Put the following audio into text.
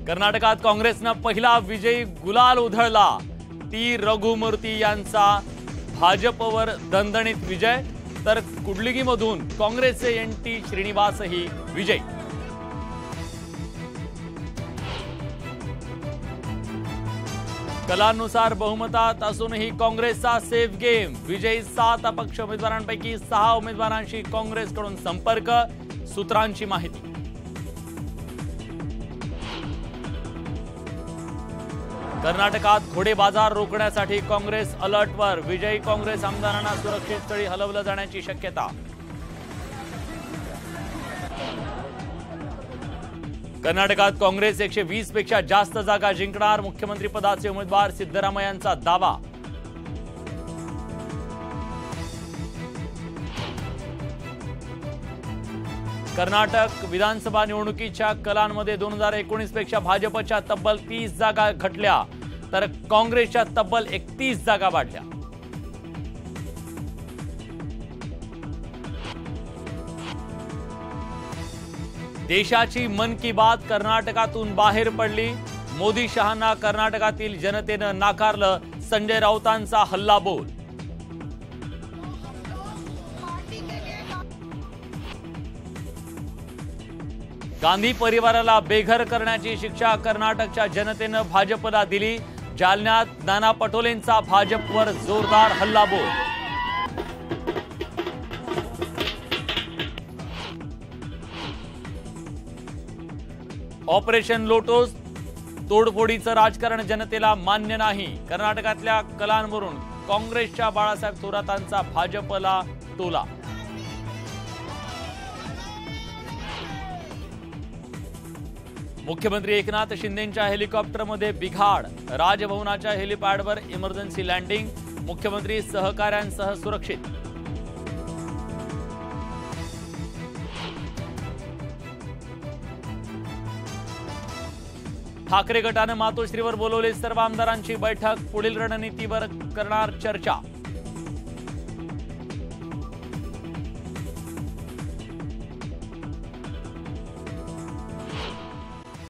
कर्नाटकात काँग्रेसनं पहिला विजयी गुलाल उधळला। टी रघुमूर्ती यांचा भाजपवर दणदणीत विजय, तर कुडलिगीमधून काँग्रेसचे एन.टी. श्रीनिवासही विजयी। कलानुसार बहुमतात असूनही काँग्रेसचा सेफ गेम। विजयी 7 अपक्ष उमेदवारांपैकी 6 उमेदवारांशी काँग्रेसकडून संपर्क, सूत्रांची माहिती। कर्नाटकात घोडे बाजार रोखण्यासाठी काँग्रेस अलर्टवर। विजयी काँग्रेस आमदारांना सुरक्षित स्थळी हलवलं जाण्याची शक्यता। कर्नाटकात काँग्रेस 120 पेक्षा जास्त जागा जिंकणार। मुख्यमंत्री पदाचे उमेदवार सिद्धरामय्यांचा दावा। कर्नाटक विधानसभा निवडणुकीच्या कलांमध्ये 2019 पेक्षा भाजपच्या तब्बल 30 जागा घटल्या, तर काँग्रेसच्या तब्बल 31 जागा वाढल्या। देशाची मन की बात कर्नाटकातून बाहेर पडली। मोदी शहांना कर्नाटकातील जनतेनं नाकारलं, संजय राऊतांचा हल्लाबोल। गांधी परिवाराला बेघर करण्याची शिक्षा कर्नाटकच्या जनतेनं भाजपला दिली। जालन्यात नाना पटोलेंचा भाजपवर जोरदार हल्लाबोल। ऑपरेशन लोटस तोडफोडीचं राजकारण जनतेला मान्य नाही। कर्नाटकातल्या कलांवरून काँग्रेसच्या बाळासाहेब थोरातांचा भाजपला टोला। मुख्यमंत्री एकनाथ शिंदेंच्या हेलिकॉप्टरमध्ये बिघाड। राजभवनाच्या हेलिपॅडवर इमर्जन्सी लँडिंग। मुख्यमंत्री सहकाऱ्यांसह सुरक्षित। ठाकरे गटाने मातोश्रीवर बोलवली सर्व आमदारांची बैठक। पुढील रणनीतीवर करणार चर्चा।